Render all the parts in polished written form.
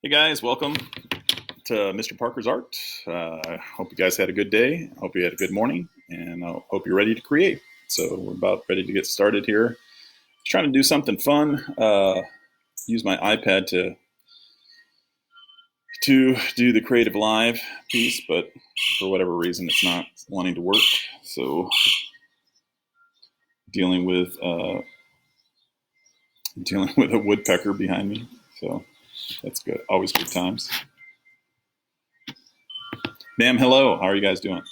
Hey guys, welcome to Mr. Parker's Art. I hope you guys had a good day. I hope you had a good morning, and I hope you're ready to create. So we're about ready to get started here. Just trying to do something fun. Use my iPad to do the Creative Live piece, but for whatever reason, it's not wanting to work. So dealing with a woodpecker behind me. So that's good. Always good times. Ma'am, hello. How are you guys doing?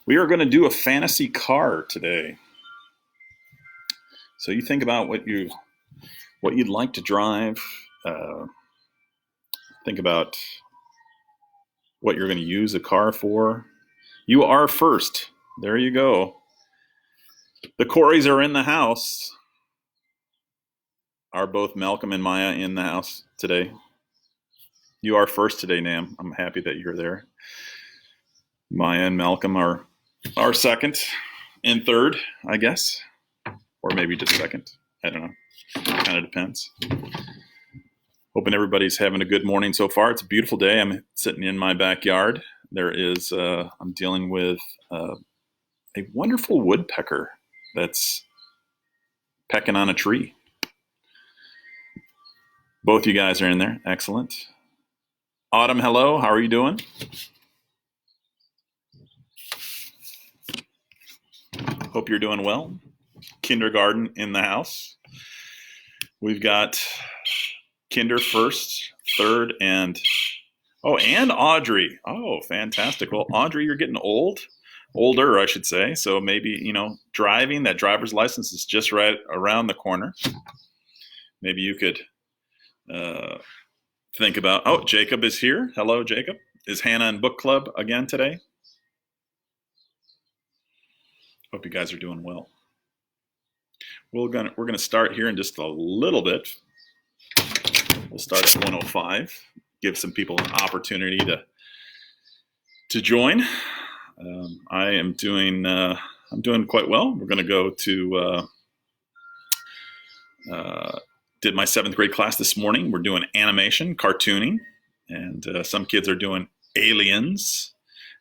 We are going to do a fantasy car today. So you think about what you'd like to drive. Think about what you're going to use a car for. You are first. There you go. The Coreys are in the house. Are both Malcolm and Maya in the house today? You are first today, Nam. I'm happy that you're there. Maya and Malcolm are second and third, I guess. Or maybe just second. I don't know. Kind of depends. Hoping everybody's having a good morning so far. It's a beautiful day. I'm sitting in my backyard. I'm dealing with a wonderful woodpecker that's pecking on a tree. Both you guys are in there. Excellent. Autumn, hello. How are you doing? Hope you're doing well. Kindergarten in the house. We've got Kinder first, third, and Audrey. Oh, fantastic. Well, Audrey, you're getting older, I should say. So maybe, driving, that driver's license is just right around the corner. Maybe you could think about, Jacob is here. Hello, Jacob. Is Hannah in book club again today? Hope you guys are doing well. We're gonna start here in just a little bit. We'll start at 1:05. Give some people an opportunity to join. I'm doing quite well. We're gonna go to did my 7th grade class this morning. We're doing animation, cartooning, and some kids are doing aliens,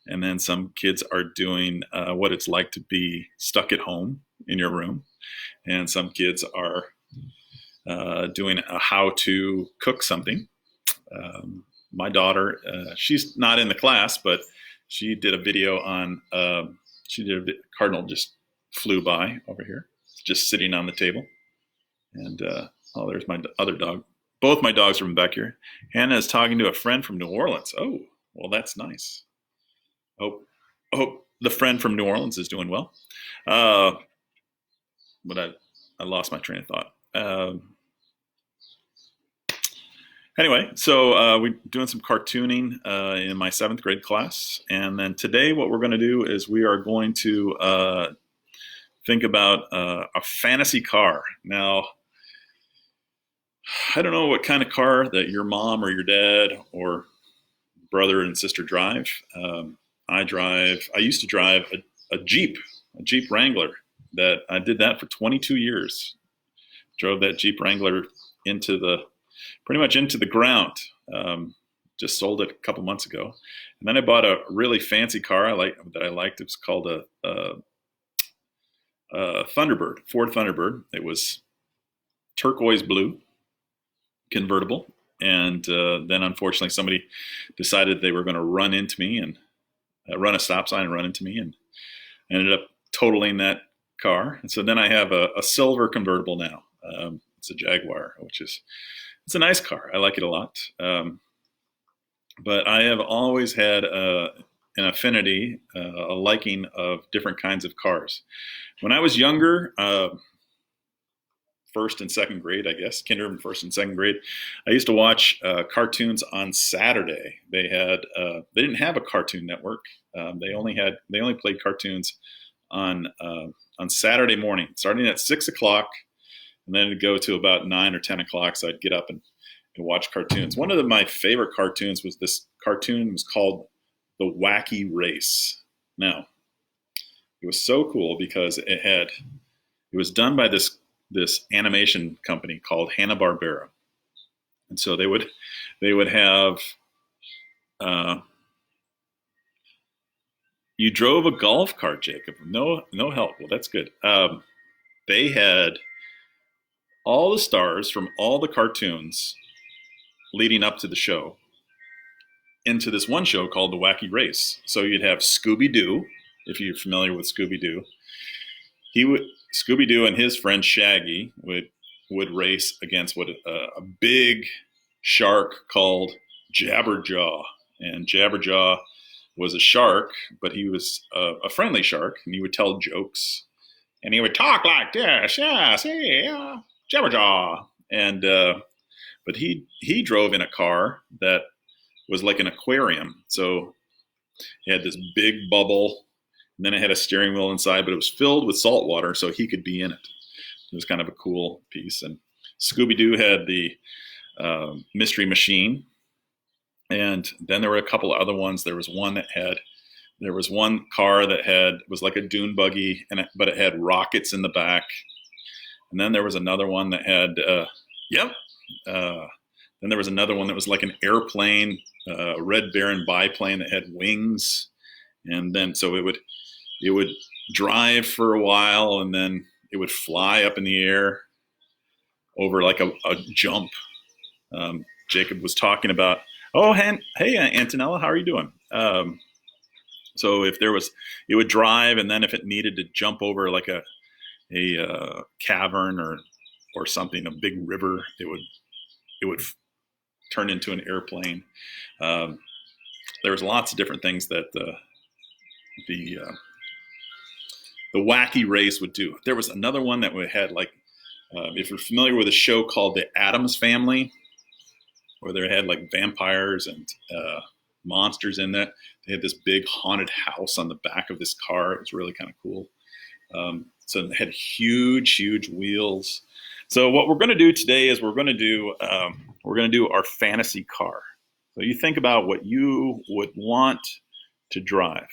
and then some kids are doing what it's like to be stuck at home in your room, and some kids are doing a how to cook something. My daughter, she's not in the class, but she did a video on, cardinal just flew by over here, just sitting on the table. And, there's my other dog. Both my dogs are from back here. Hannah is talking to a friend from New Orleans. Oh, well, that's nice. Hope the friend from New Orleans is doing well. But I lost my train of thought. Anyway, so we're doing some cartooning in my 7th grade class. And then today what we're going to do is we are going to think about a fantasy car. Now, I don't know what kind of car that your mom or your dad or brother and sister drive. I used to drive a Jeep Wrangler. That I did that for 22 years. Drove that Jeep Wrangler pretty much into the ground. Just sold it a couple months ago, and then I bought a really fancy car I liked. It was called a Thunderbird, Ford Thunderbird. It was turquoise blue, convertible, and then unfortunately somebody decided they were going to run into me and run a stop sign and run into me, and I ended up totaling that car. And so then I have a silver convertible now. It's a Jaguar, it's a nice car. I like it a lot. But I have always had an affinity, a liking of different kinds of cars. When I was younger, 1st and 2nd grade, I guess, kindergarten, 1st and 2nd grade, I used to watch cartoons on Saturday. They didn't have a Cartoon Network. They only played cartoons on Saturday morning, starting at 6 o'clock, and then it'd go to about 9 or 10 o'clock. So I'd get up and and watch cartoons. One of my favorite cartoons was this cartoon was called The Wacky Race. Now, it was so cool because it was done by this animation company called Hanna-Barbera. And so they would have you drove a golf cart, Jacob. No help. Well, that's good. They had all the stars from all the cartoons leading up to the show into this one show called The Wacky Race. So you'd have Scooby-Doo, if you're familiar with Scooby-Doo. Scooby-Doo and his friend Shaggy would race against a big shark called Jabberjaw. And Jabberjaw was a shark, but he was a friendly shark, and he would tell jokes. And he would talk like this, yeah, see, yeah, Jabberjaw. And but he drove in a car that was like an aquarium. So he had this big bubble, and then it had a steering wheel inside, but it was filled with salt water, so he could be in it. It was kind of a cool piece. And Scooby-Doo had the Mystery Machine. And then there were a couple of other ones. There was one car that was like a dune buggy, but it had rockets in the back. And then there was another one that had, then there was another one that was like an airplane, a Red Baron biplane that had wings. And then so it would drive for a while, and then it would fly up in the air over like a jump. Jacob was talking about, hey, Antonella, how are you doing? So if it would drive, and then if it needed to jump over like a cavern or something, a big river, it would turn into an airplane. There was lots of different things that the Wacky Race would do. There was another one that we had, like, if you're familiar with a show called The Addams Family, where they had like vampires and monsters in that. They had this big haunted house on the back of this car. It was really kind of cool. So it had huge wheels. So what we're going to do today is we're going to do our fantasy car. So you think about what you would want to drive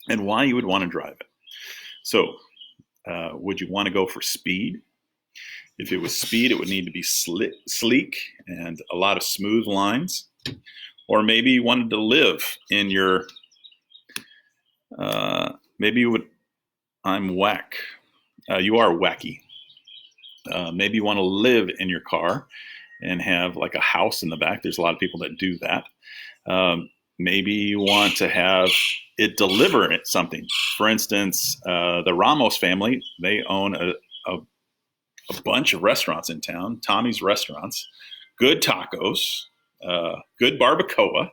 and why you would want to drive it. So would you want to go for speed? If it was speed, it would need to be sleek and a lot of smooth lines. Or maybe you wanted to live in your, maybe you would, I'm whack. You are wacky. Maybe you want to live in your car and have like a house in the back. There's a lot of people that do that. Maybe you want to have it deliver something. For instance, the Ramos family, they own a bunch of restaurants in town, Tommy's Restaurants, good tacos, good barbacoa,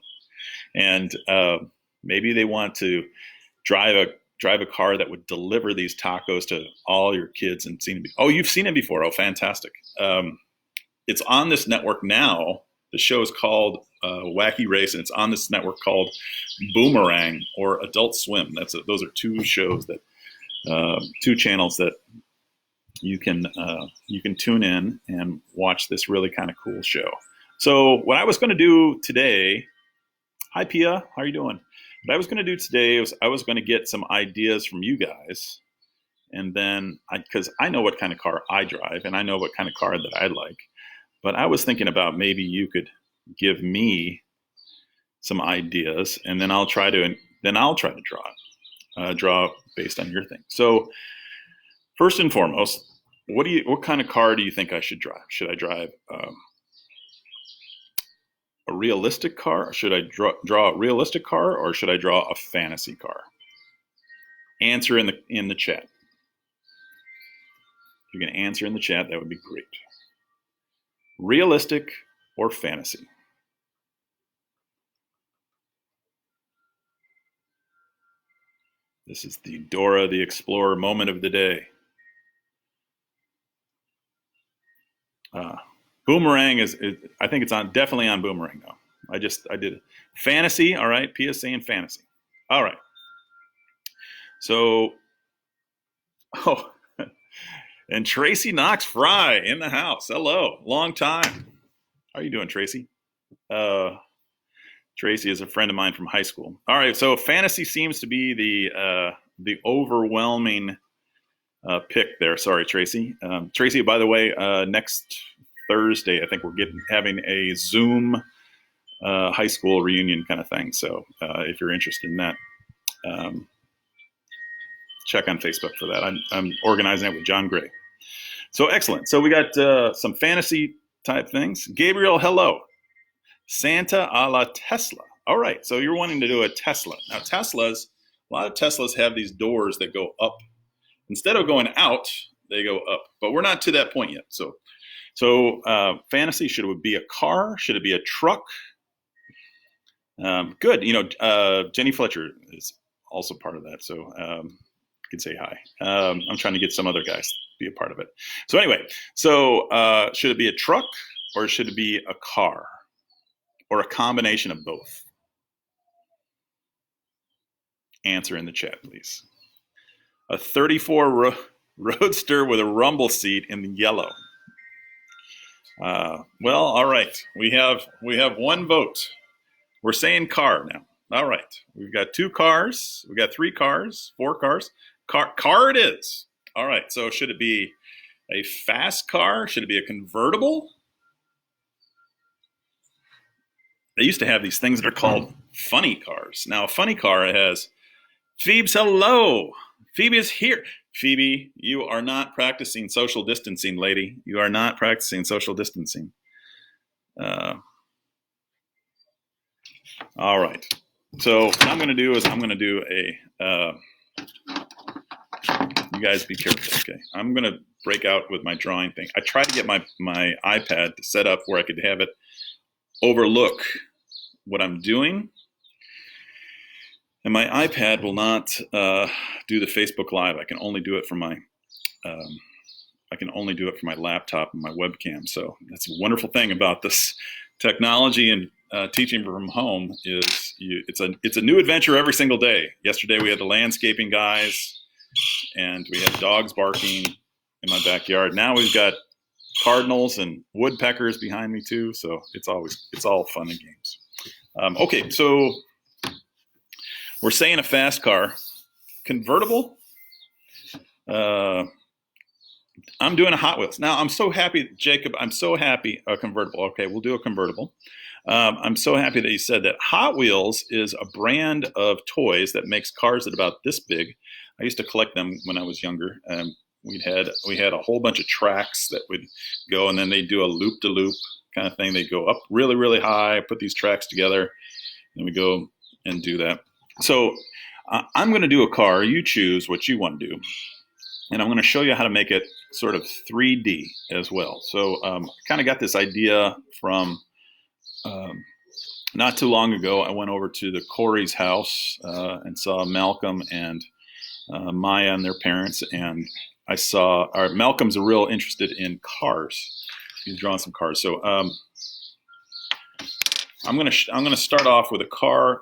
and maybe they want to drive a car that would deliver these tacos to all your kids and you've seen it before. Oh, fantastic. It's on this network now. The show is called Wacky Race, and it's on this network called Boomerang or Adult Swim. Those are two shows two channels that you can tune in and watch this really kind of cool show. So what I was going to do today, hi Pia, how are you doing? What I was going to do today was I was going to get some ideas from you guys, and then because I know what kind of car I drive and I know what kind of car that I like, but I was thinking about maybe you could give me some ideas, and then I'll try to draw based on your thing. So first and foremost, what kind of car do you think I should drive? Should I drive a realistic car? Should I draw a realistic car, or should I draw a fantasy car? Answer in the chat. If you can answer in the chat, that would be great. Realistic or fantasy? This is the Dora the Explorer moment of the day. Boomerang is I think it's definitely on Boomerang though. I did fantasy. All right, Pia's saying fantasy. All right. So, and Tracy Knox Fry in the house. Hello, long time. How are you doing, Tracy? Tracy is a friend of mine from high school. All right, so fantasy seems to be the overwhelming pick there. Sorry, Tracy. Tracy, by the way, next Thursday, I think we're having a Zoom high school reunion kind of thing. So if you're interested in that, check on Facebook for that. I'm organizing it with John Gray. So excellent. So we got some fantasy type things. Gabriel, hello. Santa a la Tesla. All right. So you're wanting to do a Tesla. Now a lot of Teslas have these doors that go up. Instead of going out, they go up. But we're not to that point yet. So fantasy, should it be a car? Should it be a truck? Good. Jenny Fletcher is also part of that. So you can say hi. I'm trying to get some other guys to be a part of it. So anyway, should it be a truck or should it be a car or a combination of both? Answer in the chat, please. A 34 Roadster with a rumble seat in yellow. Well, all right. We have one vote. We're saying car now. All right. We've got 2 cars. We got 3 cars, 4 cars. Car it is. All right. So should it be a fast car? Should it be a convertible? They used to have these things that are called funny cars. Now, a funny car has Phoebe's hello. Phoebe is here. Phoebe, you are not practicing social distancing, lady. You are not practicing social distancing. All right. So what I'm going to do is I'm going to do a, you guys be careful, okay? I'm going to break out with my drawing thing. I tried to get my iPad set up where I could have it overlook what I'm doing. And my iPad will not do the Facebook Live. I can only do it from my laptop and my webcam. So that's a wonderful thing about this technology and teaching from home is it's a new adventure every single day. Yesterday we had the landscaping guys, and we had dogs barking in my backyard. Now we've got cardinals and woodpeckers behind me too. So it's all fun and games. Okay, so we're saying a fast car. Convertible? I'm doing a Hot Wheels. Now, I'm so happy, Jacob, a convertible. Okay, we'll do a convertible. I'm so happy that you said that. Hot Wheels is a brand of toys that makes cars that are about this big. I used to collect them when I was younger. We had a whole bunch of tracks that would go, and then they'd do a loop-to-loop kind of thing. They'd go up really, really high, put these tracks together, and we go and do that. So I'm going to do a car. You choose what you want to do. And I'm going to show you how to make it sort of 3D as well. So I kind of got this idea from not too long ago. I went over to the Corey's house and saw Malcolm and Maya and their parents. And I saw Malcolm's real interested in cars. He's drawing some cars. So I'm going to start off with a car.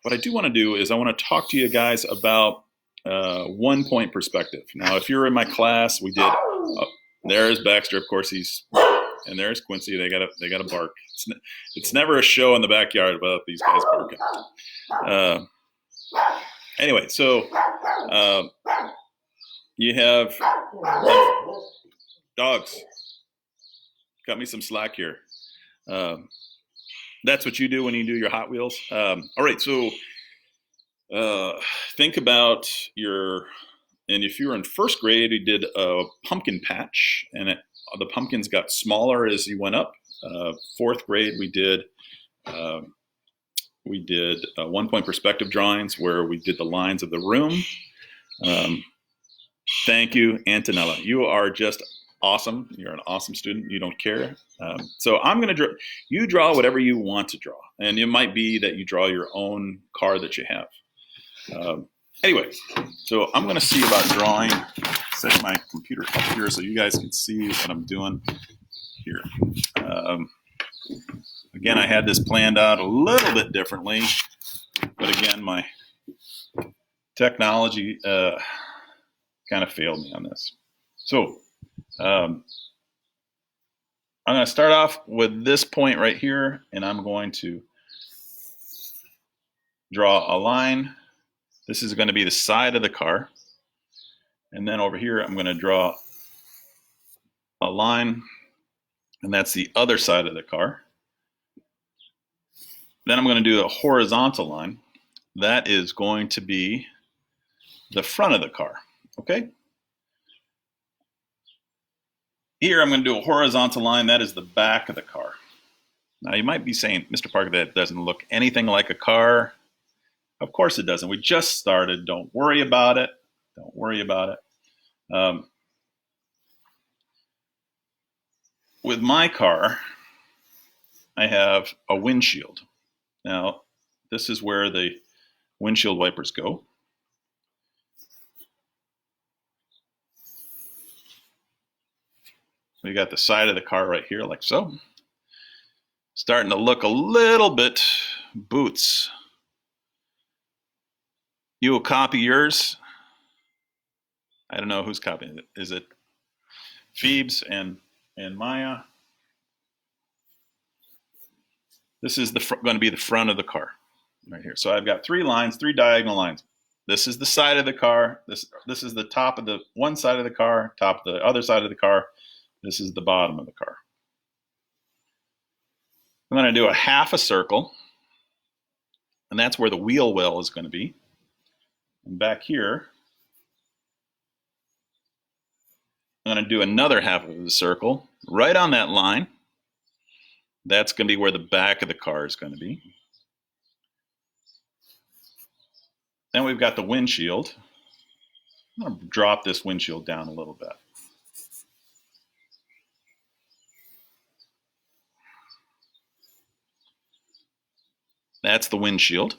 What I do want to do is I want to talk to you guys about 1 point perspective. Now, if you're in my class, we did. There's Baxter, of course. And there's Quincy. They got a bark. It's never a show in the backyard without these guys barking. Anyway, so you have dogs. Cut me some slack here. That's what you do when you do your Hot Wheels. All right, so think about and if you were in first grade, you did a pumpkin patch, and the pumpkins got smaller as you went up. Fourth grade, we did 1 point perspective drawings where we did the lines of the room. Thank you, Antonella. You are just awesome. You're an awesome student. You don't care. So I'm going to draw. You draw whatever you want to draw. And it might be that you draw your own car that you have. Anyway, so I'm going to see about drawing. Set my computer up here so you guys can see what I'm doing here. Again, I had this planned out a little bit differently. But again, my technology kind of failed me on this. So I'm I'm going to start off with this point right here, and I'm going to draw a line. This is going to be the side of the car. And then over here, I'm going to draw a line, and that's the other side of the car. Then I'm going to do a horizontal line. That is going to be the front of the car, okay? Here, I'm going to do a horizontal line. That is the back of the car. Now, you might be saying, Mr. Parker, that doesn't look anything like a car. Of course it doesn't. We just started. Don't worry about it. Don't worry about it. With my car, I have a windshield. Now, this is where the windshield wipers go. We got the side of the car right here, like so. Starting to look a little bit Boots. You will copy yours. I don't know who's copying it. Is it Phoebes and Maya? This is going to be the front of the car right here. So I've got 3 lines, 3 diagonal lines. This is the side of the car. This is the top of the one side of the car, top of the other side of the car. This is the bottom of the car. I'm going to do a half a circle, and that's where the wheel well is going to be. And back here, I'm going to do another half of the circle right on that line. That's going to be where the back of the car is going to be. Then we've got the windshield. I'm going to drop this windshield down a little bit. That's the windshield.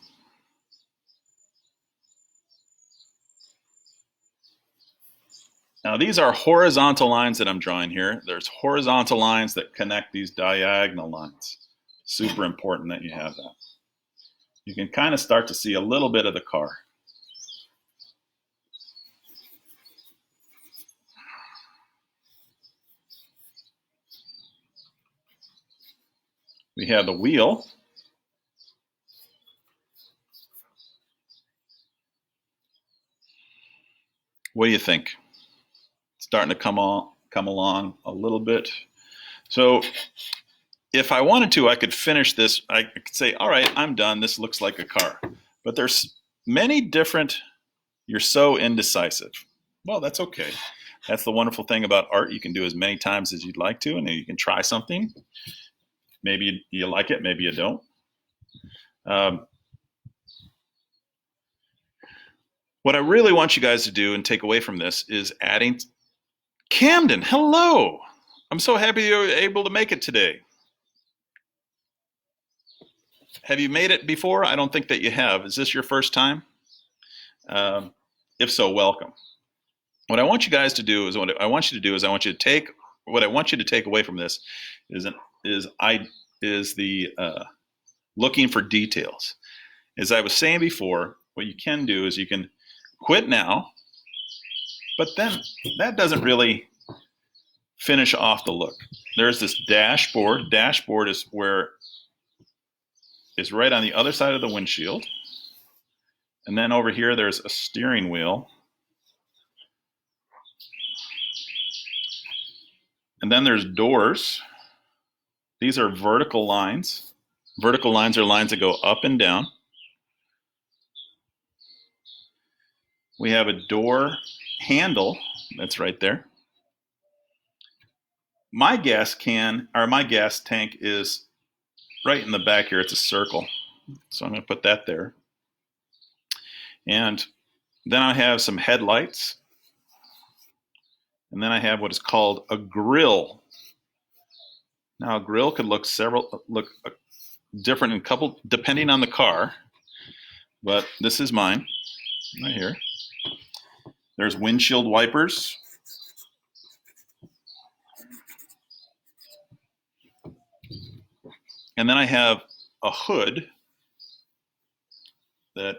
Now these are horizontal lines that I'm drawing here. There's horizontal lines that connect these diagonal lines. Super important that you have that. You can kind of start to see a little bit of the car. We have the wheel. What do you think? Starting to come along a little bit. So if I wanted to, I could finish this. I could say, all right, I'm done. This looks like a car. But there's many different, you're so indecisive. Well, that's okay. That's the wonderful thing about art. You can do as many times as you'd like to, and then you can try something. Maybe you like it, maybe you don't. What I really want you guys to do and take away from this is adding Camden. Hello. I'm so happy you were able to make it today. Have you made it before? I don't think that you have. Is this your first time? If so, welcome. What I want you guys to do is what I want you to take away from this is the looking for details. As I was saying before, what you can do is you can quit now, but then that doesn't really finish off the look. There's this dashboard. Dashboard is right on the other side of the windshield. And then over here, there's a steering wheel. And then there's doors. These are vertical lines. Vertical lines are lines that go up and down. We have a door handle that's right there. My gas tank is right in the back here. It's a circle. So I'm going to put that there. And then I have some headlights. And then I have what is called a grill. Now a grill could look different in a couple, depending on the car. But this is mine, right here. There's windshield wipers. And then I have a hood that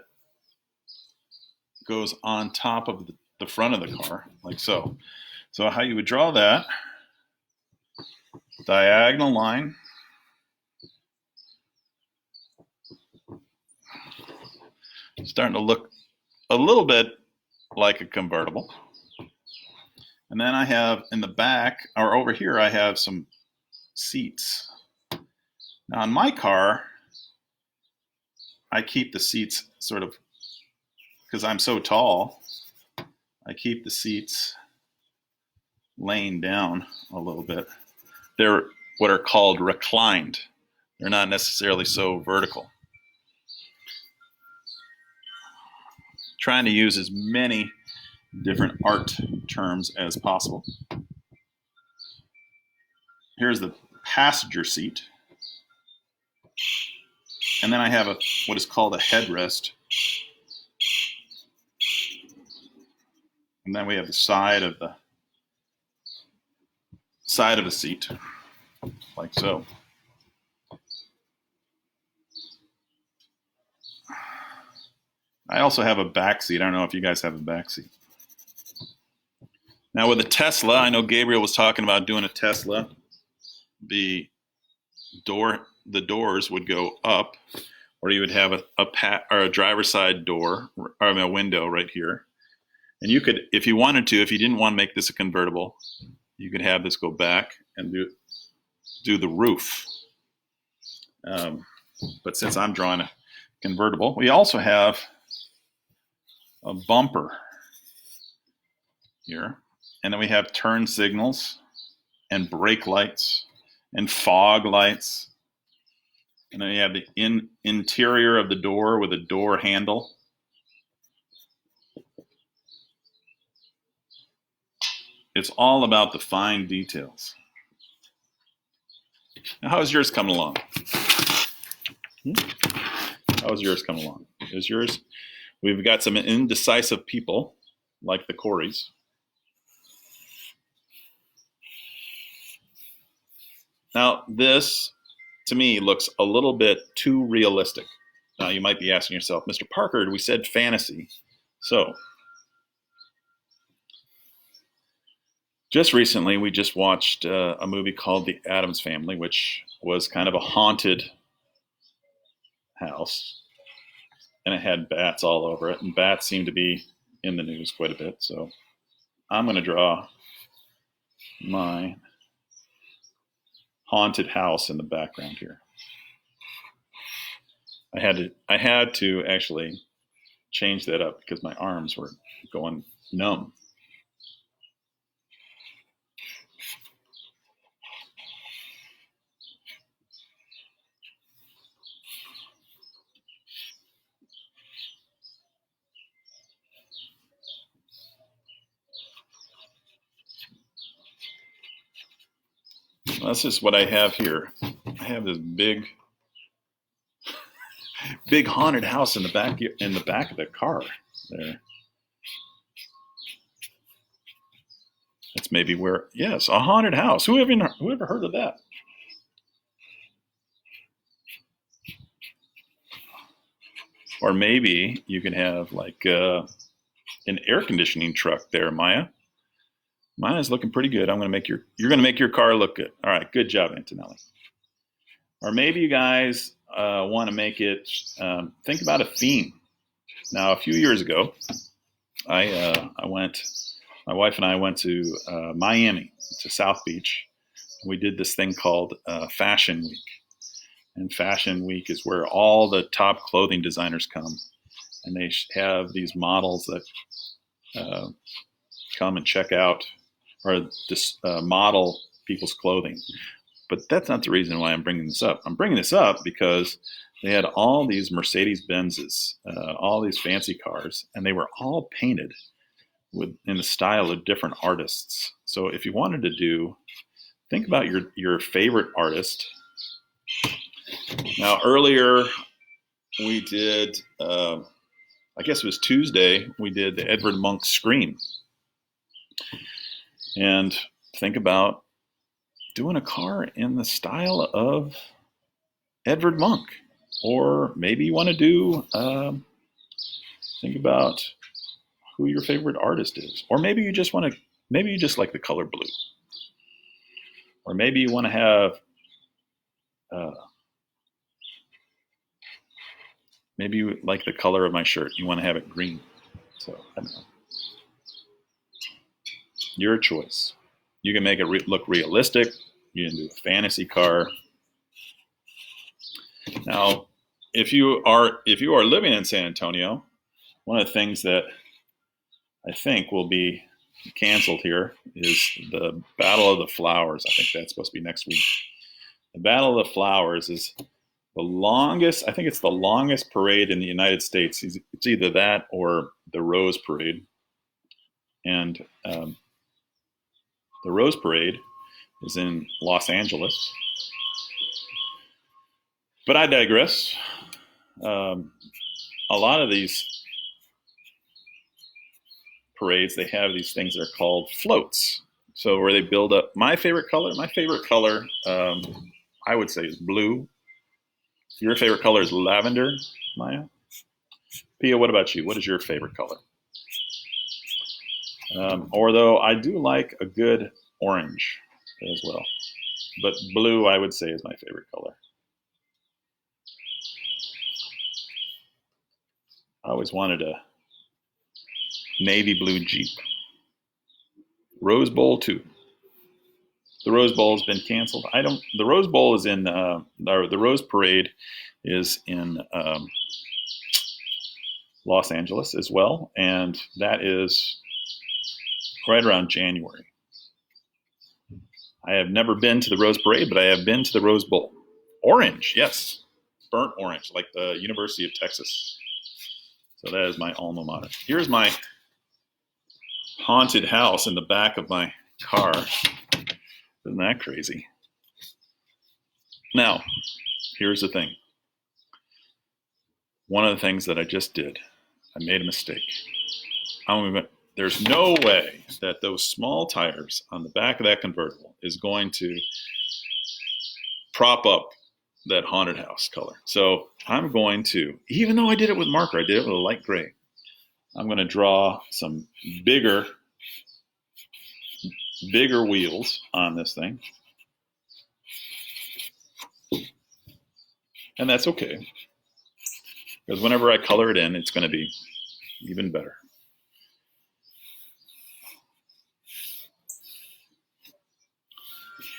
goes on top of the front of the car, like so. So how you would draw that diagonal line. Starting to look a little bit like a convertible. And then I have in the back, or over here, I have some seats. Now in my car, I keep the seats sort of, because I'm so tall, I keep the seats laying down a little bit. They're what are called reclined. They're not necessarily so vertical. Trying to use as many different art terms as possible. Here's the passenger seat. And then I have what is called a headrest. And then we have the side of the seat, like so. I also have a back seat. I don't know if you guys have a back seat. Now with a Tesla, I know Gabriel was talking about doing a Tesla. The doors would go up, or you would have a driver's side door, or a window right here. And you could, if you wanted to, if you didn't want to make this a convertible, you could have this go back and do the roof. But since I'm drawing a convertible, we also have a bumper here. And then we have turn signals and brake lights and fog lights. And then you have the interior of the door with a door handle. It's all about the fine details. Now, how's yours coming along? How's yours coming along? Is yours? We've got some indecisive people, like the Coreys. Now, this, to me, looks a little bit too realistic. Now, you might be asking yourself, Mr. Parker, we said fantasy. So, just recently, we just watched a movie called The Addams Family, which was kind of a haunted house. And it had bats all over it. And bats seem to be in the news quite a bit. So I'm going to draw my haunted house in the background here. I had to actually change that up because my arms were going numb. That's just what I have here. I have this big haunted house in the back of the car there. That's maybe where, yes, a haunted house. Who ever heard of that? Or maybe you can have like an air conditioning truck there, Maya. Maya's looking pretty good. You're going to make your car look good. All right, good job, Antonelli. Or maybe you guys want to make it, think about a theme. Now, a few years ago, my wife and I went to Miami, to South Beach. We did this thing called Fashion Week. And Fashion Week is where all the top clothing designers come. And they have these models that come and check out or just model people's clothing. But that's not the reason why I'm bringing this up. I'm bringing this up because they had all these Mercedes-Benzes, all these fancy cars, and they were all painted in the style of different artists. So if you wanted to think about your favorite artist. Now, earlier we did, I guess it was Tuesday, we did the Edvard Munch Scream. And think about doing a car in the style of Edvard Munch. Or maybe you want to do, think about who your favorite artist is. Or maybe you just like the color blue. Or maybe you want to have, maybe you like the color of my shirt. You want to have it green. So, I don't know. Your choice. You can make it look realistic. You can do a fantasy car. Now, if you are living in San Antonio, one of the things that I think will be canceled here is the Battle of the Flowers. I think that's supposed to be next week. The Battle of the Flowers is the longest, I think it's the longest parade in the United States. It's either that or the Rose Parade. And the Rose Parade is in Los Angeles. But I digress. A lot of these parades, they have these things that are called floats. So where they build up my favorite color, I would say is blue. Your favorite color is lavender, Maya? Pia, what about you? What is your favorite color? Although I do like a good orange as well. But blue, I would say, is my favorite color. I always wanted a navy blue Jeep. Rose Bowl too. The Rose Bowl has been canceled. The Rose Bowl is in, the Rose Parade is in Los Angeles as well. And that is right around January. I have never been to the Rose Parade, but I have been to the Rose Bowl. Orange, yes. Burnt orange, like the University of Texas. So that is my alma mater. Here's my haunted house in the back of my car. Isn't that crazy? Now, here's the thing. One of the things that I just did, I made a mistake. There's no way that those small tires on the back of that convertible is going to prop up that haunted house color. So I'm going to, even though I did it with marker, I did it with a light gray. I'm going to draw some bigger wheels on this thing. And that's okay. Because whenever I color it in, it's going to be even better.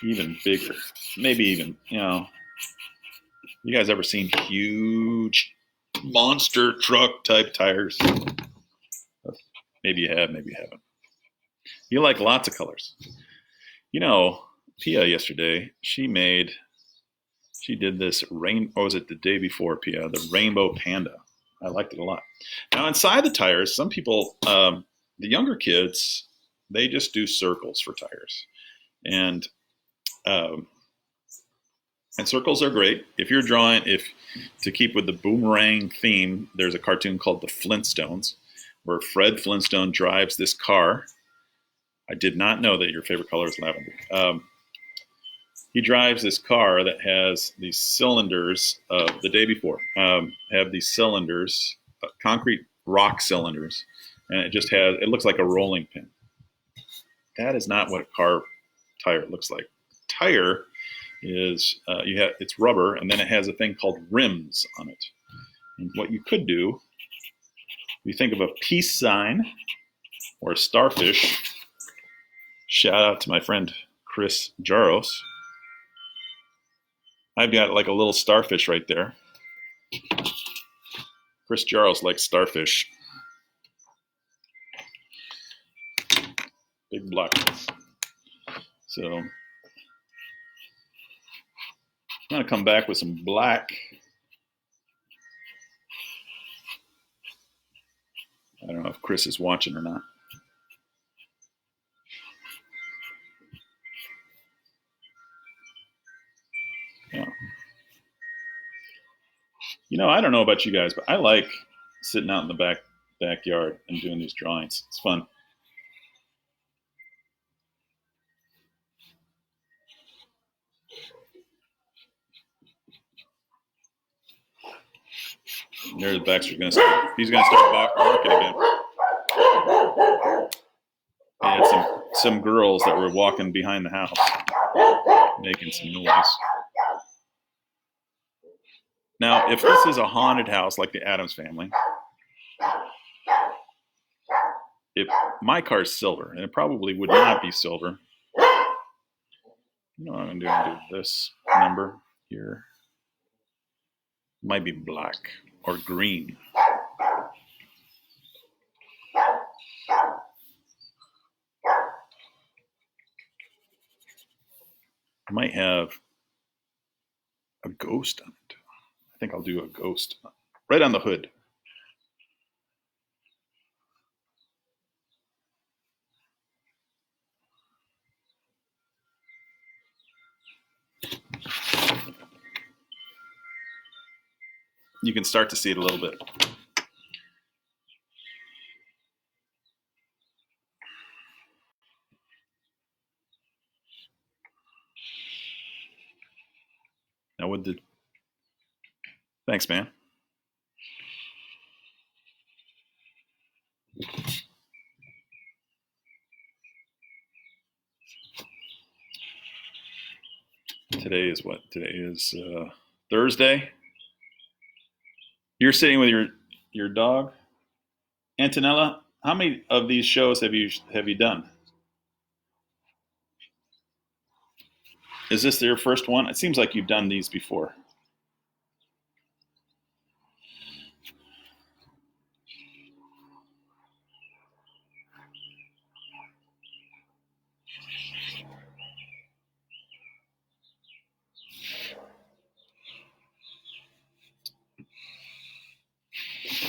Even bigger. Maybe even, you guys ever seen huge monster truck type tires? Maybe you have, maybe you haven't. You like lots of colors. Pia yesterday, she did this was it the day before, Pia? The Rainbow Panda. I liked it a lot. Now inside the tires, some people, the younger kids, they just do circles for tires. And circles are great. If you're drawing, to keep with the boomerang theme, there's a cartoon called The Flintstones, where Fred Flintstone drives this car. I did not know that your favorite color is lavender. He drives this car that has these cylinders, the day before, have these cylinders, concrete rock cylinders, and it looks like a rolling pin. That is not what a car tire looks like. Tire is, it's rubber, and then it has a thing called rims on it. And what you could do, you think of a peace sign or a starfish. Shout out to my friend Chris Jaros. I've got like a little starfish right there. Chris Jaros likes starfish. Big black ones. So I'm going to come back with some black. I don't know if Chris is watching or not. Yeah. I don't know about you guys, but I like sitting out in the backyard and doing these drawings. It's fun. There's Baxter's going to start. He's going to start barking again. He had some girls that were walking behind the house. making some noise. Now, if this is a haunted house like the Addams Family, if my car's silver, and it probably would not be silver, you know what I'm going to do this number here. It might be black or green. I might have a ghost on it. I think I'll do a ghost right on the hood. You can start to see it a little bit. Now with the, thanks, man. Today is what? Today is Thursday. You're sitting with your dog, Antonella. How many of these shows have you done? Is this your first one? It seems like you've done these before.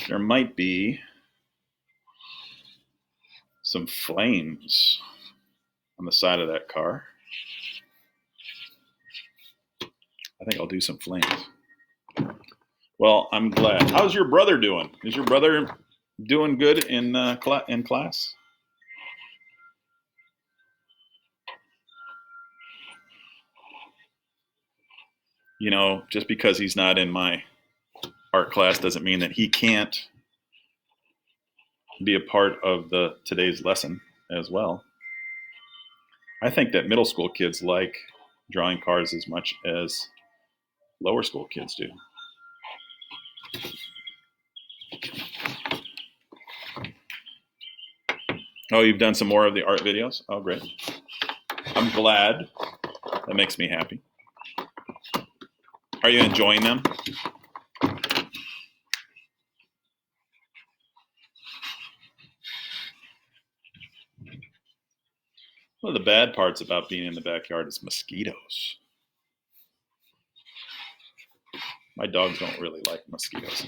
There might be some flames on the side of that car. I think I'll do some flames. Well, I'm glad. How's your brother doing? Is your brother doing good in class? You know, just because he's not in my art class doesn't mean that he can't be a part of today's lesson as well. I think that middle school kids like drawing cars as much as lower school kids do. Oh, you've done some more of the art videos? Oh, great. I'm glad. That makes me happy. Are you enjoying them? One of the bad parts about being in the backyard is mosquitoes. My dogs don't really like mosquitoes.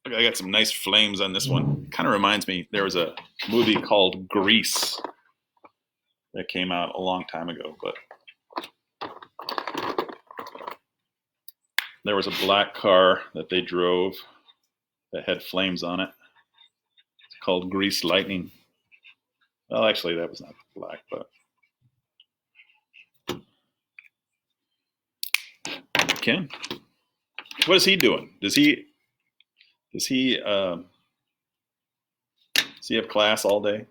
I got some nice flames on this one. Kind of reminds me, there was a movie called Grease that came out a long time ago, but there was a black car that they drove that had flames on it. It's called Grease Lightning. Well, actually, that was not black, but Ken, what is he doing? Does he have class all day?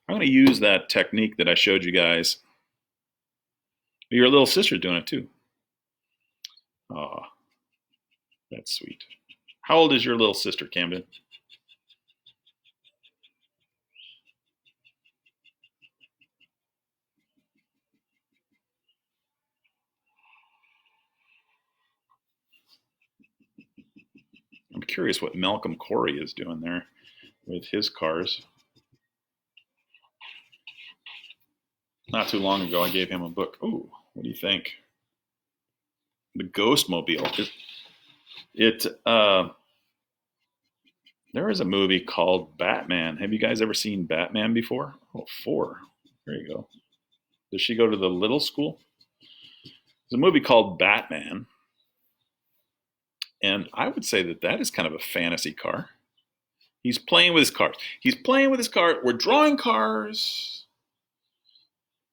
I'm going to use that technique that I showed you guys. Your little sister's doing it too. Oh, that's sweet. How old is your little sister, Camden? I'm curious what Malcolm Corey is doing there with his cars. Not too long ago, I gave him a book. Ooh, what do you think? The Ghost Mobile. There is a movie called Batman. Have you guys ever seen Batman before? Oh, 4. There you go. Does she go to the little school? There's a movie called Batman. And I would say that is kind of a fantasy car. He's playing with his cars. He's playing with his car. We're drawing cars.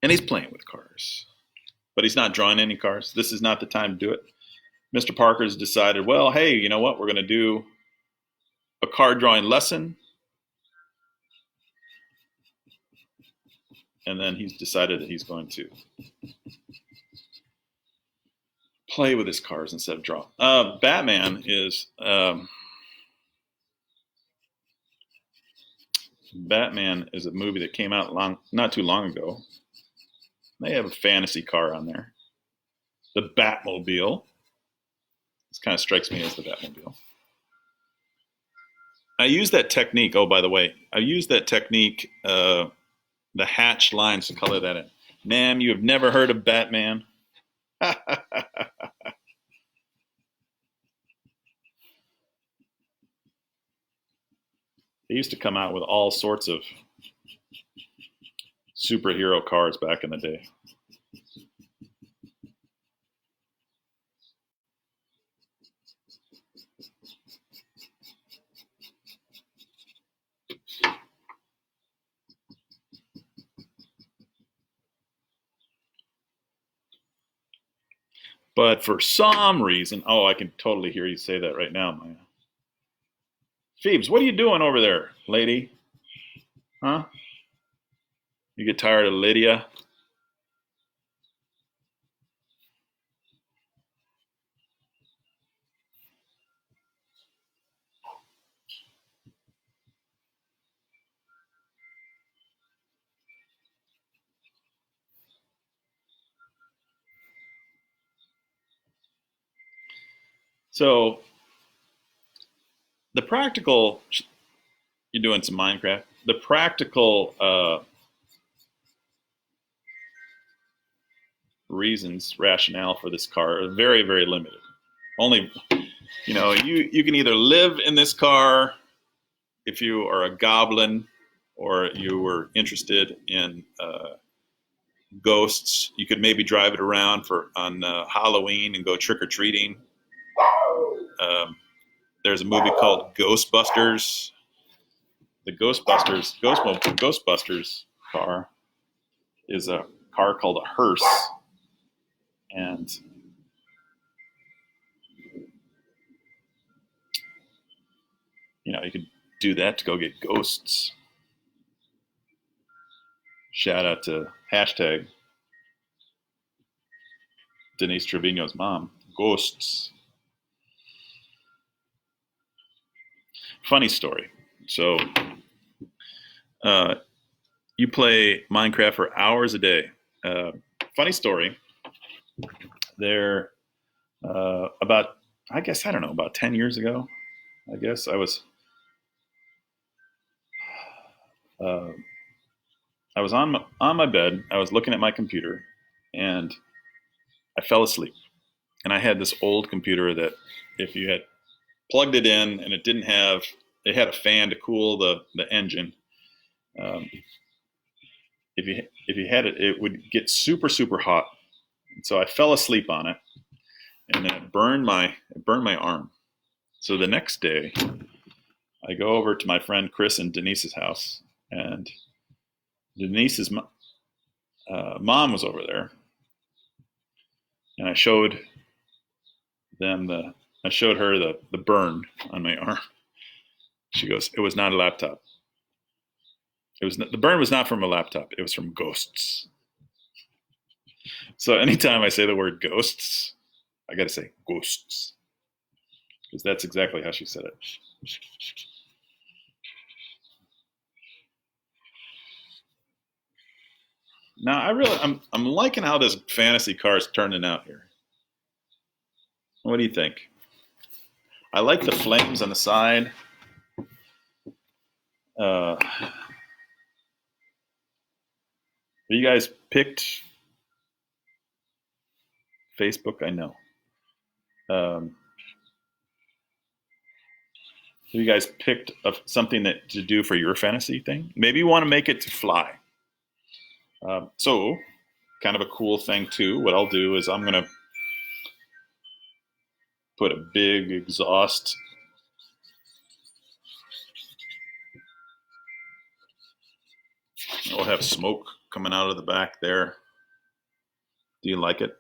And he's playing with cars. But he's not drawing any cars. This is not the time to do it. Mr. Parker's decided, well, hey, you know what? We're going to do a card drawing lesson, and then he's decided that he's going to play with his cards instead of draw. Batman is a movie that came out not too long ago. They have a fantasy car on there, the Batmobile. This kind of strikes me as the Batmobile. I use that technique. Oh, by the way, I use that technique, the hatched lines, to color that in. Ma'am, you have never heard of Batman? They used to come out with all sorts of superhero cars back in the day. But for some reason, oh, I can totally hear you say that right now, Maya. Phoebes, what are you doing over there, lady? Huh? You get tired of Lydia? So the practical, you're doing some Minecraft. The practical rationale for this car are very, very limited. Only, you can either live in this car if you are a goblin, or you were interested in ghosts. You could maybe drive it around on Halloween and go trick or treating. There's a movie called Ghostbusters. The Ghostbusters car is a car called a hearse, and you could do that to go get ghosts. Shout out to hashtag Denise Trevino's mom, ghosts. Funny story. So you play Minecraft for hours a day. Funny story. There, about 10 years ago, I guess I was on my bed. I was looking at my computer, and I fell asleep. And I had this old computer that, if you had plugged it in and it had a fan to cool the engine. If you had it, it would get super, super hot. And so I fell asleep on it, and then it burned my arm. So the next day, I go over to my friend Chris and Denise's house, and Denise's mom was over there, and I showed her the burn on my arm. She goes, "It was not a laptop. The burn was not from a laptop. It was from ghosts." So anytime I say the word ghosts, I got to say ghosts, because that's exactly how she said it. Now I'm liking how this fantasy car is turning out here. What do you think? I like the flames on the side. Have you guys picked Facebook? I know. Have you guys picked something to do for your fantasy thing? Maybe you want to make it to fly. So, kind of a cool thing too. What I'll do is I'm going to put a big exhaust. We'll have smoke coming out of the back there. Do you like it?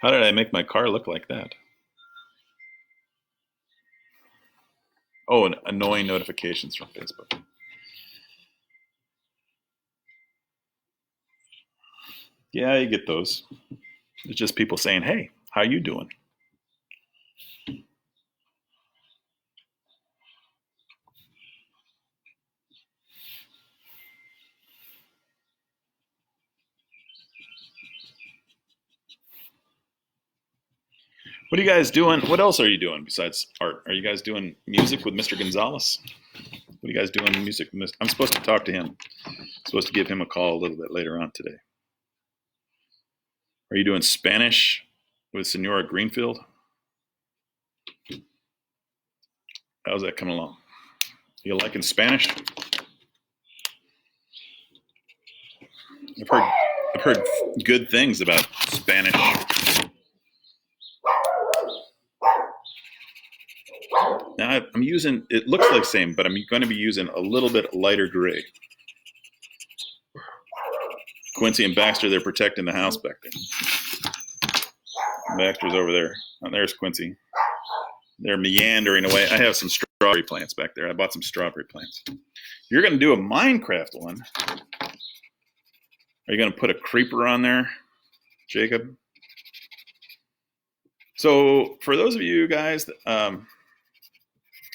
How did I make my car look like that? Oh, and annoying notifications from Facebook. Yeah, you get those. It's just people saying, "Hey, how you doing?" What are you guys doing? What else are you doing besides art? Are you guys doing music with Mr. Gonzalez? What are you guys doing music? I'm supposed to talk to him. I'm supposed to give him a call a little bit later on today. Are you doing Spanish with Senora Greenfield? How's that coming along? You liking Spanish? I've heard good things about Spanish. Now I'm using, it looks like the same, but I'm going to be using a little bit lighter gray. Quincy and Baxter, they're protecting the house back there. Baxter's over there. Oh, there's Quincy. They're meandering away. I have some strawberry plants back there. I bought some strawberry plants. You're going to do a Minecraft one. Are you going to put a creeper on there, Jacob? So for those of you guys,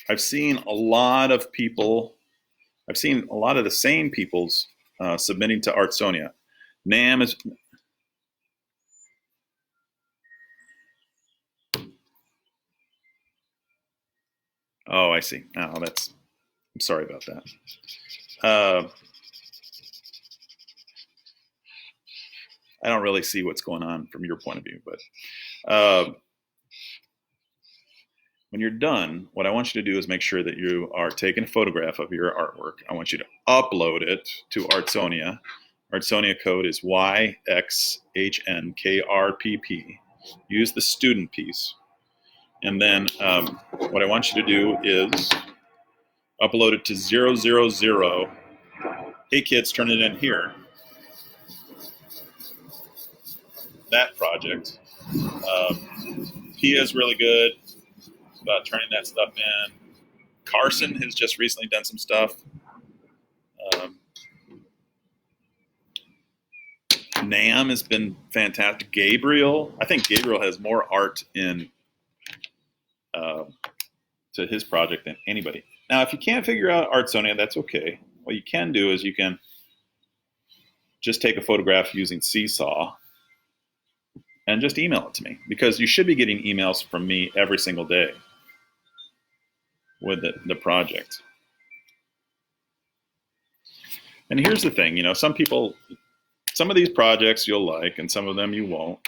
I've seen a lot of people, I've seen a lot of the same people's submitting to Artsonia. Nam is, oh, I see. Oh, that's, I'm sorry about that. I don't really see what's going on from your point of view, but when you're done, what I want you to do is make sure that you are taking a photograph of your artwork. I want you to upload it to Artsonia. Artsonia code is YXHNKRPP. Use the student piece. And then what I want you to do is upload it to 000. Hey kids, turn it in here. That project. Pia is really good about turning that stuff in. Carson has just recently done some stuff. Nam has been fantastic. Gabriel, I think Gabriel has more art in to his project than anybody. Now, if you can't figure out Artsonia, that's okay. What you can do is you can just take a photograph using Seesaw and just email it to me, because you should be getting emails from me every single day with the project. And here's the thing, you know, some people, some of these projects you'll like and some of them you won't,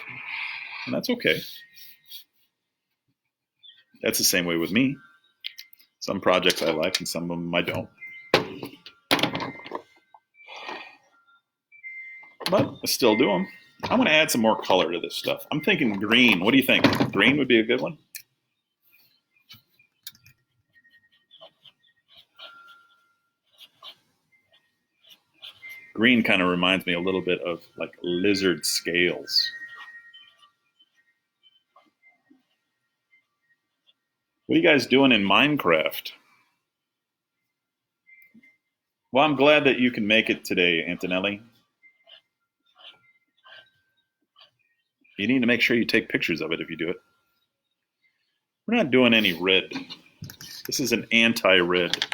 and that's okay. That's the same way with me. Some projects I like and some of them I don't. But I still do them. I'm going to add some more color to this stuff. I'm thinking green. What do you think? Green would be a good one? Green kind of reminds me a little bit of like lizard scales. What are you guys doing in Minecraft? Well, I'm glad that you can make it today, Antonelli. You need to make sure you take pictures of it if you do it. We're not doing any red. This is an anti-red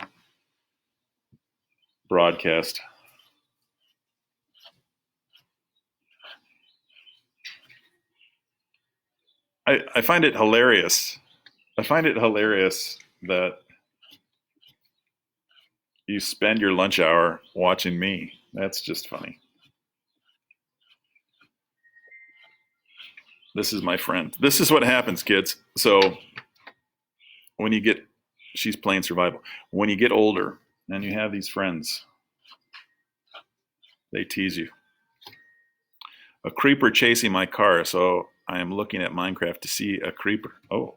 broadcast. I find it hilarious. I find it hilarious that you spend your lunch hour watching me. That's just funny. This is my friend. This is what happens, kids. So when you get, she's playing survival. When you get older and you have these friends, they tease you. A creeper chasing my car, so I am looking at Minecraft to see a creeper. Oh.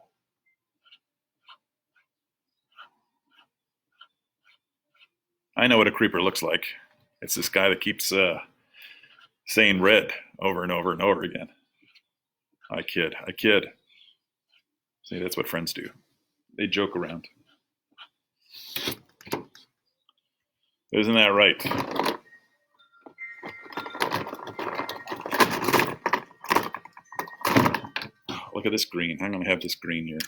I know what a creeper looks like. It's this guy that keeps saying red over and over and over again. I kid. I kid. See, that's what friends do. They joke around. Isn't that right? Look at this green. I'm going to have this green here.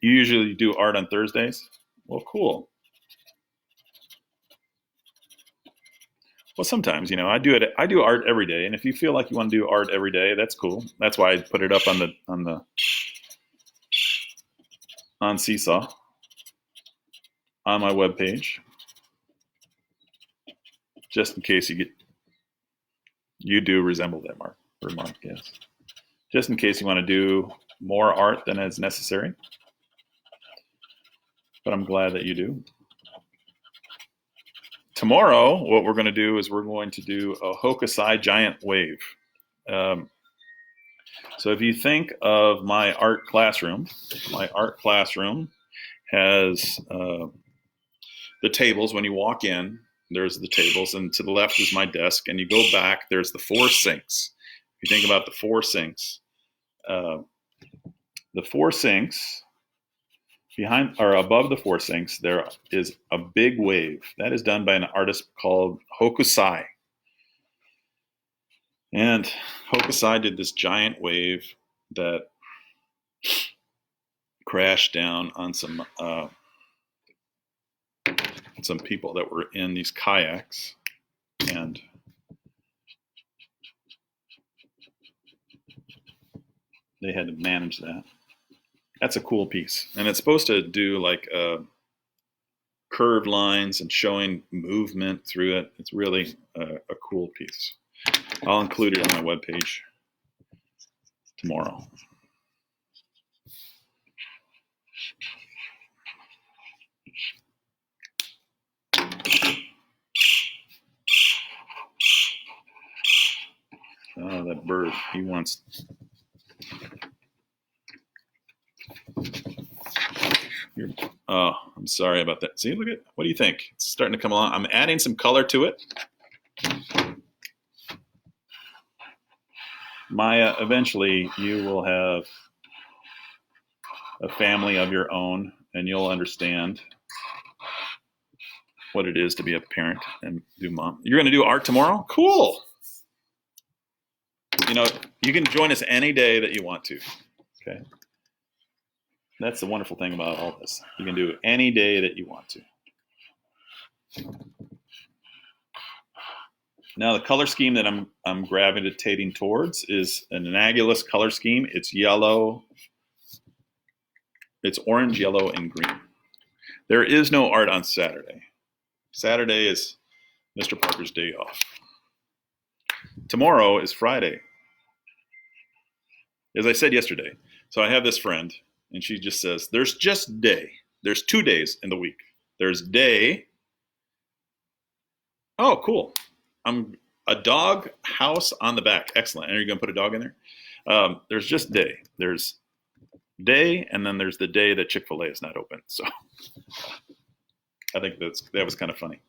You usually do art on Thursdays? Well, cool. Well, sometimes, I do it. I do art every day, and if you feel like you want to do art every day, that's cool. That's why I put it up on Seesaw on my webpage, just in case you do resemble that remark, yes. Just in case you want to do more art than is necessary. But I'm glad that you do. Tomorrow, what we're going to do is we're going to do a Hokusai giant wave. So if you think of my art classroom has the tables. When you walk in, there's the tables, and to the left is my desk, and you go back, there's the 4 sinks. If you think about the 4 sinks, behind or above the 4 sinks, there is a big wave. That is done by an artist called Hokusai. And Hokusai did this giant wave that crashed down on some people that were in these kayaks, and they had to manage that. That's a cool piece, and it's supposed to do like curved lines and showing movement through it. It's really a cool piece. I'll include it on my webpage tomorrow. Oh, that bird, he wants... Oh, I'm sorry about that. See, look at, what do you think? It's starting to come along. I'm adding some color to it. Maya, eventually you will have a family of your own, and you'll understand what it is to be a parent and do mom. You're going to do art tomorrow? Cool. You can join us any day that you want to. Okay. That's the wonderful thing about all this. You can do it any day that you want to. Now, the color scheme that I'm gravitating towards is an analogous color scheme. It's yellow. It's orange, yellow, and green. There is no art on Saturday. Saturday is Mr. Parker's day off. Tomorrow is Friday. As I said yesterday, so I have this friend, and she just says, there's just day. There's 2 days in the week. There's day. Oh, cool. I'm a dog house on the back. Excellent. And are you going to put a dog in there? There's just day. There's day, and then there's the day that Chick-fil-A is not open. So I think that was kind of funny.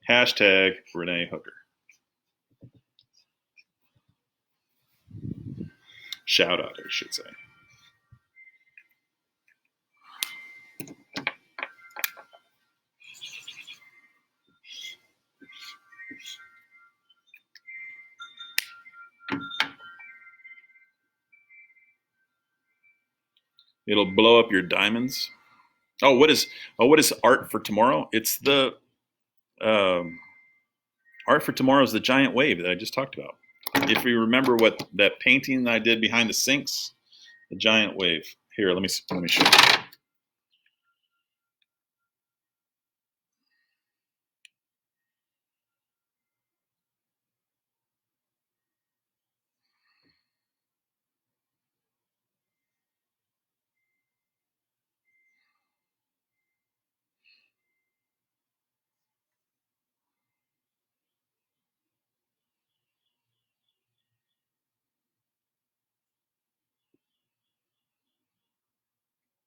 Hashtag Renee Hooker. Shout out, I should say. It'll blow up your diamonds. Oh, what is art for tomorrow? It's the art for tomorrow is the giant wave that I just talked about. If you remember what that painting I did behind the sinks, the giant wave. Here, let me show you.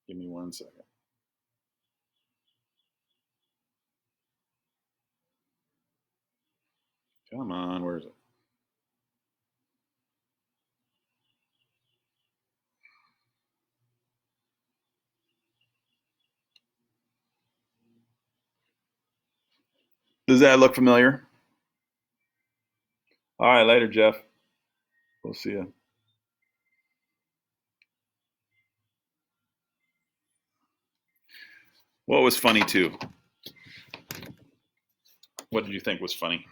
Give me 1 second. Come on, where is it? Does that look familiar? All right, later, Jeff. We'll see you. What was funny too? What did you think was funny?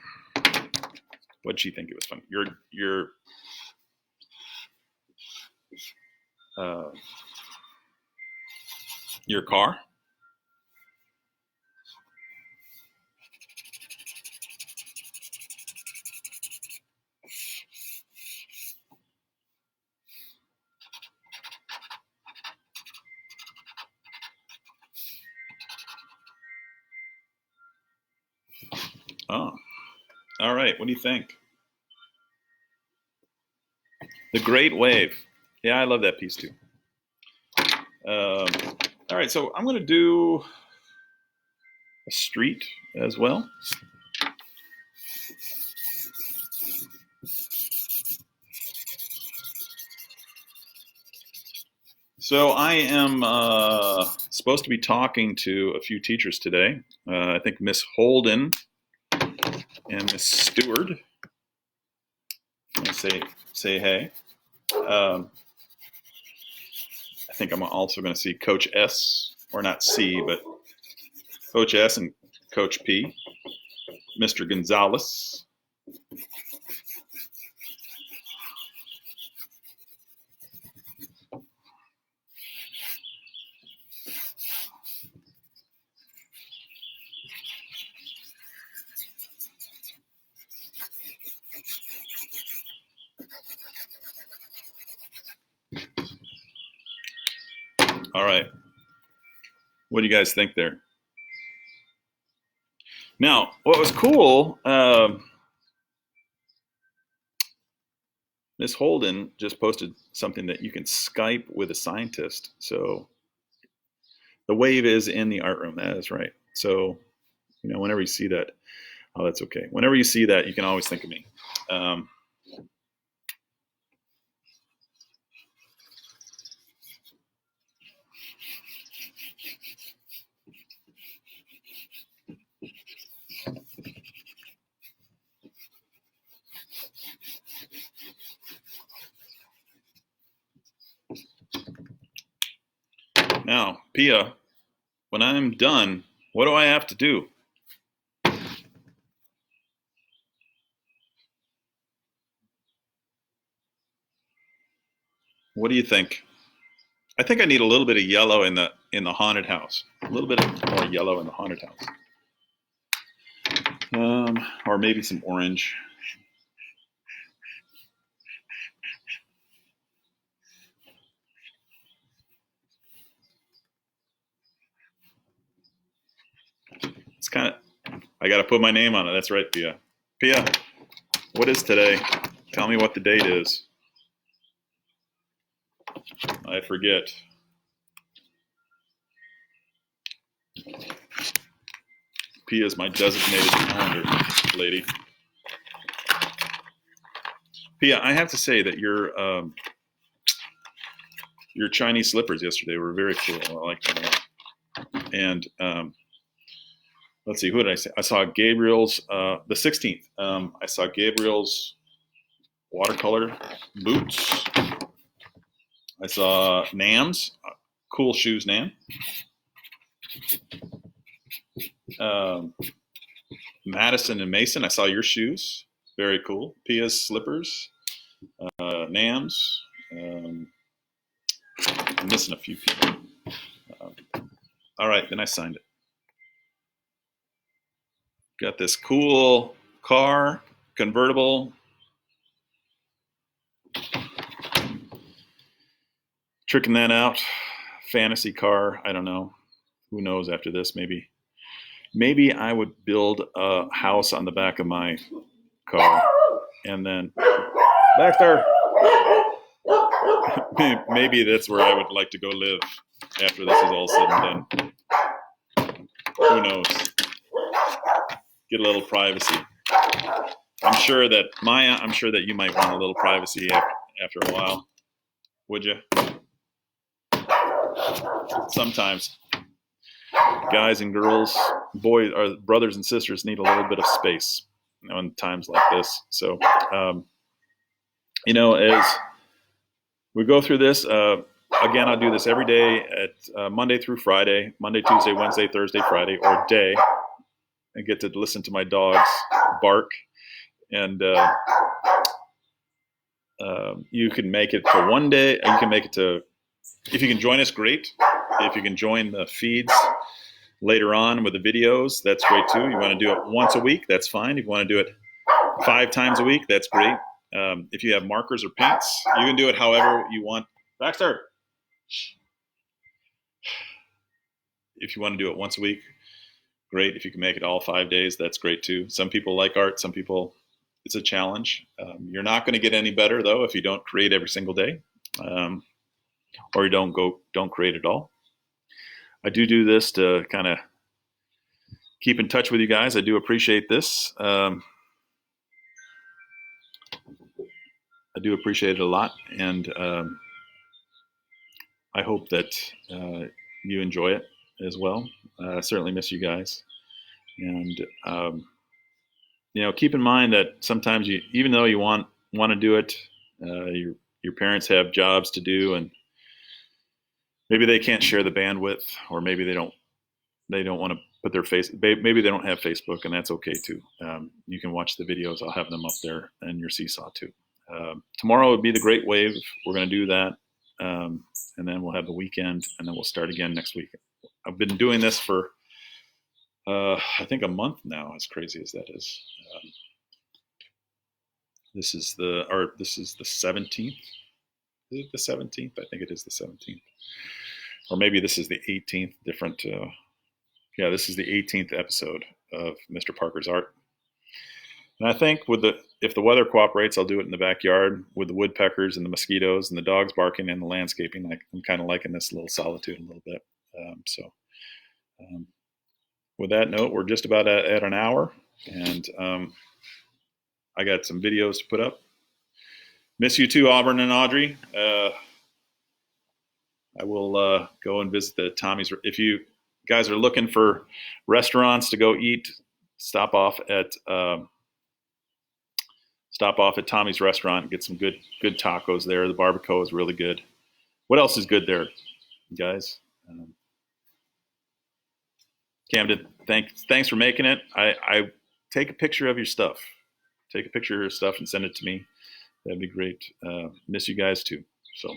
What did she think it was funny? Your car? Oh, all right. What do you think? The Great Wave. Yeah, I love that piece too. All right, so I'm going to do a street as well. So I am supposed to be talking to a few teachers today. I think Miss Holden and Miss Stewart. I say hey. I think I'm also going to see Coach S, or not C, but Coach S and Coach P, Mr. Gonzalez. All right. What do you guys think there? Now, what was cool, Miss Holden just posted something that you can Skype with a scientist. So the wave is in the art room. That is right. So, whenever you see that, oh, that's okay. Whenever you see that, you can always think of me. Now, Pia, when I'm done, what do I have to do? What do you think? I think I need a little bit of yellow in the haunted house. A little bit more yellow in the haunted house. Or maybe some orange. It's kind of, I got to put my name on it. That's right, Pia. Pia, what is today? Tell me what the date is. I forget. Pia is my designated calendar lady. Pia, I have to say that your Chinese slippers yesterday were very cool. I liked them a lot. And let's see, who did I say? I saw Gabriel's, the 16th. I saw Gabriel's watercolor boots. I saw Nam's, cool shoes, Nam. Madison and Mason, I saw your shoes. Very cool. Pia's slippers. Nam's. I'm missing a few people. All right, then I signed it. Got this cool car, convertible. Tricking that out. Fantasy car, I don't know. Who knows after this, maybe I would build a house on the back of my car and then Baxter. Maybe that's where I would like to go live after this is all said and done. Who knows? Get a little privacy. I'm sure that you might want a little privacy after a while. Would you? Sometimes. guys and girls, boys, or brothers and sisters need a little bit of space, in times like this. So, as we go through this, again, I'll do this every day at Monday through Friday, Monday, Tuesday, Wednesday, Thursday, Friday, or a day. I get to listen to my dogs bark, and you can make it to one day. You can make it to, if you can join us, great. If you can join the feeds later on with the videos, that's great too. You want to do it once a week, that's fine. If you want to do it 5 times a week, that's great. If you have markers or paints, you can do it however you want. Baxter! If you want to do it once a week, great. If you can make it all 5 days, that's great too. Some people like art, some people, it's a challenge. You're not going to get any better though if you don't create every single day, or you don't create at all. I do this to kind of keep in touch with you guys. I do appreciate this. I do appreciate it a lot, and I hope that you enjoy it as well. I certainly miss you guys, and keep in mind that sometimes even though you want to do it, your parents have jobs to do, and maybe they can't share the bandwidth, or maybe they don't want to put their face. Maybe they don't have Facebook, and that's okay too. You can watch the videos. I'll have them up there in your Seesaw too. Tomorrow would be the Great Wave. We're going to do that, and then we'll have the weekend, and then we'll start again next week. I've been doing this for I think a month now, as crazy as that is. This is the 17th. Is it the 17th? I think it is the 17th. Or maybe this is the 18th. Different. Yeah, this is the 18th episode of Mr. Parker's Art. And I think if the weather cooperates, I'll do it in the backyard with the woodpeckers and the mosquitoes and the dogs barking and the landscaping. I'm kind of liking this little solitude a little bit. With that note, we're just about at an hour, and I got some videos to put up. Miss you too, Auburn and Audrey. I will go and visit the Tommy's. If you guys are looking for restaurants to go eat, stop off at Tommy's restaurant and get some good tacos there. The barbacoa is really good. What else is good there, guys? Camden, thanks for making it. I take a picture of your stuff. Take a picture of your stuff and send it to me. That'd be great. Miss you guys too. So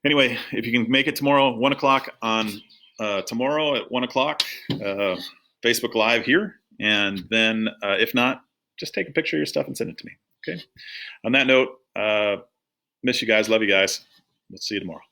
anyway, if you can make it tomorrow, 1 o'clock on tomorrow at 1 o'clock, Facebook Live here. And then if not, just take a picture of your stuff and send it to me. Okay. On that note, miss you guys. Love you guys. We'll see you tomorrow.